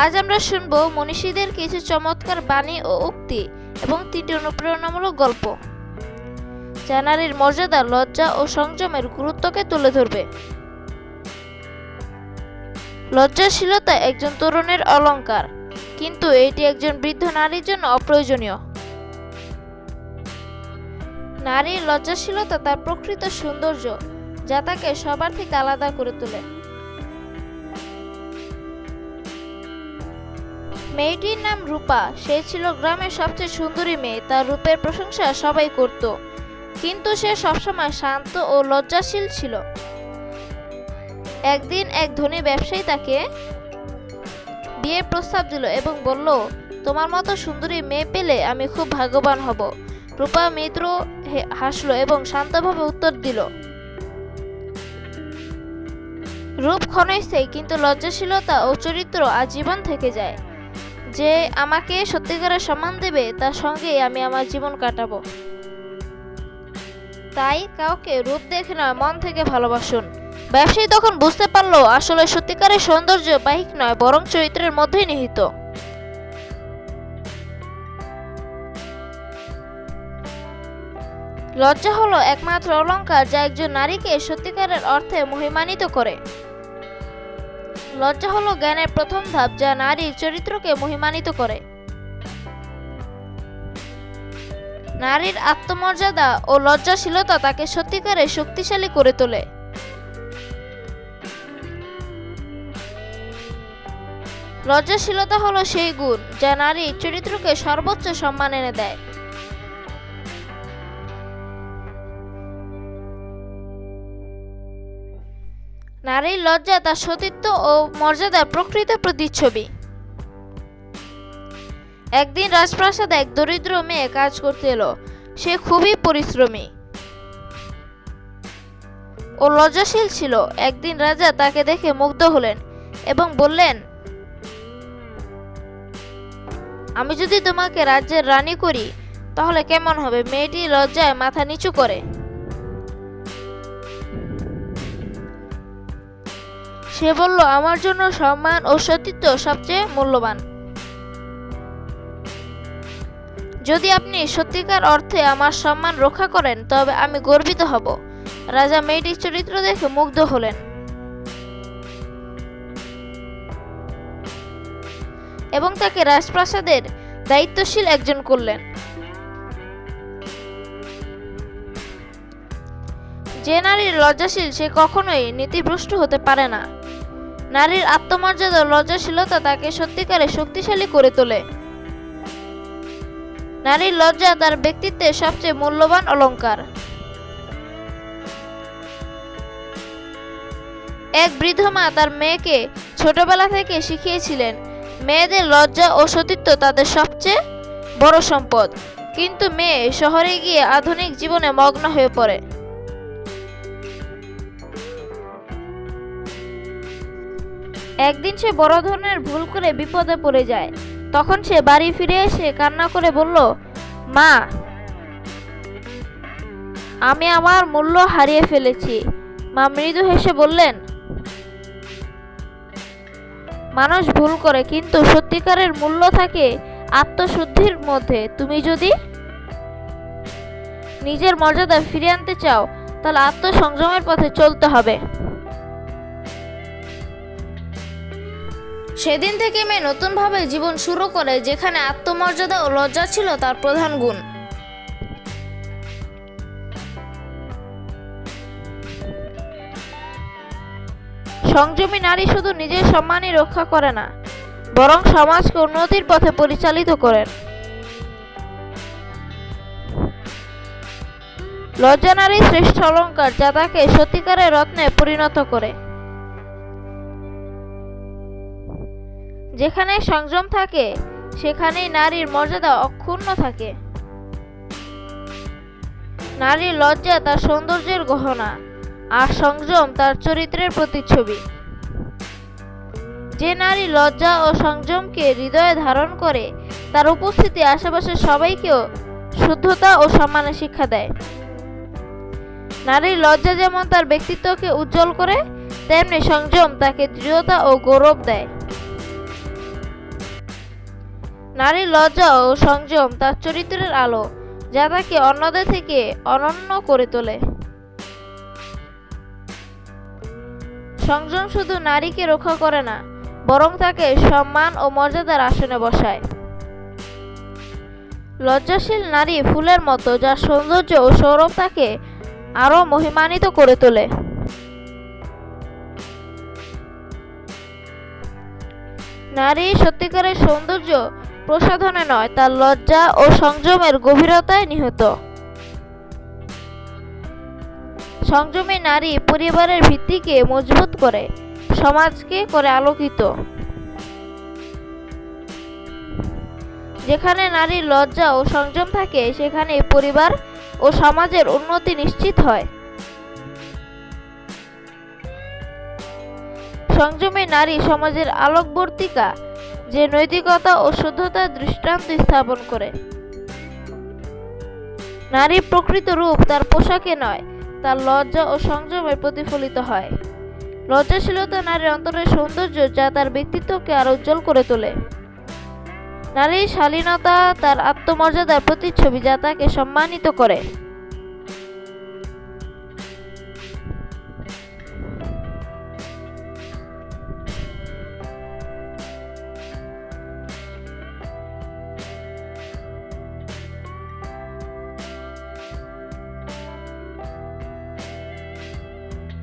আজ আমরা শুনব মনীষীদের কিছু চমৎকার বাণী ও উক্তি এবং 3টি অনুপ্রেরণামূলক গল্প, যা নারীর মর্যাদা, লজ্জা ও সংযমের গুরুত্বকে তুলে ধরবে। লজ্জাশীলতা একজন তরুণের অলংকার, কিন্তু এটি একজন বৃদ্ধ নারীর জন্য অপ্রয়োজনীয়। নারীর লজ্জাশীলতা তার প্রকৃত সৌন্দর্য, যা তাকে সবার থেকে আলাদা করে তোলে। মেয়েটির নাম রূপা। সে ছিল গ্রামের সবচেয়ে সুন্দরী মেয়ে। তার রূপের প্রশংসা সবাই করত, কিন্তু সে সবসময় শান্ত ও লজ্জাশীল ছিল। একদিন এক ধনী ব্যবসায়ী তাকে বিয়ের প্রস্তাব দিল এবং বলল, তোমার মতো সুন্দরী মেয়ে পেলে আমি খুব ভাগ্যবান হব। রূপা মৃদু হাসল এবং শান্তভাবে উত্তর দিল, রূপ ক্ষণস্থায়ী, কিন্তু লজ্জাশীলতা ও চরিত্র আজীবন থেকে যায়। যে আমাকে সত্যিকারের সম্মান দেবে, তার সঙ্গেই আমি আমার জীবন কাটাবো। তাই কাউকে রূপ দেখে নয়, মন থেকে ভালোবাসুন। ব্যবসায়ী তখন বুঝতে পারলো, আসলে সত্যিকারের সৌন্দর্য বাহ্যিক নয়, বরং চরিত্রের মধ্যেই নিহিত। লজ্জা হলো একমাত্র অলংকার যা একজন নারীকে সত্যিকারের অর্থে মহিমান্বিত করে। লজ্জা হলো জ্ঞানের প্রথম ধাপ, যা নারীর চরিত্রকে মহিমান্বিত করে। নারীর আত্মমর্যাদা ও লজ্জাশীলতা তাকে সত্যিকারের শক্তিশালী করে তোলে। লজ্জাশীলতা হলো সেই গুণ যা নারীর চরিত্রকে সর্বোচ্চ সম্মান এনে দেয়। নারীর লজ্জা তার সতীত্ব ও মর্যাদার প্রকৃত প্রতিচ্ছবি। একদিন রাজপ্রাসাদে এক দরিদ্র মেয়ে কাজ করতে এলো। সে খুবই পরিশ্রমী ও লজ্জাশীল ছিল। একদিন রাজা তাকে দেখে মুগ্ধ হলেন এবং বললেন, আমি যদি তোমাকে রাজ্যের রানী করি তাহলে কেমন হবে? মেয়েটি লজ্জায় মাথা নিচু করে। সে বলল, আমার জন্য সম্মান ও সতীত্ব সবচেয়ে মূল্যবান। যদি আপনি সত্যিকার অর্থে আমার সম্মান রক্ষা করেন তবে আমি গর্বিত হব। রাজা মেয়েটির চরিত্র দেখে মুগ্ধ হলেন এবং তাকে রাজপ্রাসাদের দায়িত্বশীল একজন করলেন। যে নারীর লজ্জাশীল সে কখনোই নীতিভ্রষ্ট হতে পারে না। নারীর আত্মমর্যাদা ও লজ্জাশীলতা তাকে সত্যিকারে শক্তিশালী করে তোলে। নারীর লজ্জা তার ব্যক্তিত্বের সবচেয়ে মূল্যবান অলংকার। এক বৃদ্ধ মা তার মেয়েকে ছোটবেলা থেকে শিখিয়েছিলেন, মেয়েদের লজ্জা ও সতীত্ব তাদের সবচেয়ে বড় সম্পদ। কিন্তু মেয়ে শহরে গিয়ে আধুনিক জীবনে মগ্ন হয়ে পড়ে। একদিন সে বড় ধরনের ভুল করে বিপদে পড়ে যায়। তখন সে বাড়ি ফিরে এসে কান্না করে বলল, মা, আমি আমার মূল্য হারিয়ে ফেলেছি। মা মৃদু হেসে বললেন, মানুষ ভুল করে, কিন্তু সত্যিকারের মূল্য থাকে আত্মশুদ্ধির মধ্যে। তুমি যদি নিজের মর্যাদা ফিরিয়ে আনতে চাও তাহলে আত্মসংযমের পথে চলতে হবে। সেদিন থেকে মেয়ে নতুনভাবে জীবন শুরু করে, যেখানে আত্মমর্যাদা ও লজ্জা ছিল তার প্রধান গুণ। সংযমী নারী শুধু নিজের সম্মানই রক্ষা করে না, বরং সমাজকে উন্নতির পথে পরিচালিত করেন। লজ্জা নারীর শ্রেষ্ঠ অলংকার, যা তাকে সত্যিকারের রত্নে পরিণত করে। যেখানে সংযম থাকে সেখানেই নারীর মর্যাদা অক্ষুণ্ণ থাকে। নারীর লজ্জা তার সৌন্দর্যের গহনা, আর সংযম তার চরিত্রের প্রতিচ্ছবি। যে নারী লজ্জা ও সংযমকে হৃদয়ে ধারণ করে, তার উপস্থিতি আশেপাশের সবাইকেও শুদ্ধতা ও সম্মানের শিক্ষা দেয়। নারীর লজ্জা যেমন তার ব্যক্তিত্বকে উজ্জ্বল করে, তেমনি সংযম তাকে দৃঢ়তা ও গৌরব দেয়। নারীর লজ্জা ও সংযম তার চরিত্রের আলো, যা তাকে অন্যদের থেকে অনন্য করে তোলে। সংযম শুধু নারীকে রক্ষা করে না, বরং তাকে সম্মান ও মর্যাদার আসনে বসায়। লজ্জাশীল নারী ফুলের মতো, যার সৌন্দর্য ও সৌরভ তাকে আরো মহিমান্বিত করে তোলে। নারী সত্যিকারের সৌন্দর্য প্রসাধনে নয়, তার লজ্জা ও সংযমের গভীরতায় নিহিত। সংযমী নারী পরিবারের ভিত্তিকে মজবুত করে, সমাজকে করে আলোকিত। যেখানে নারীর লজ্জা ও সংযম থাকে, সেখানে পরিবার ও সমাজের উন্নতি নিশ্চিত হয়। সংযমী নারী সমাজের আলোকবর্তিকা, যে নৈতিকতা ও শুদ্ধতার দৃষ্টান্ত স্থাপন করে। নারীর প্রকৃত রূপ তার পোশাকে নয়, তার লজ্জা ও সংযমে প্রতিফলিত হয়। লজ্জাশীলতা নারীর অন্তরের সৌন্দর্য, যা তার ব্যক্তিত্বকে আরো উজ্জ্বল করে তোলে। নারীর শালীনতা তার আত্মমর্যাদার প্রতিচ্ছবি, যা তাকে সম্মানিত করে।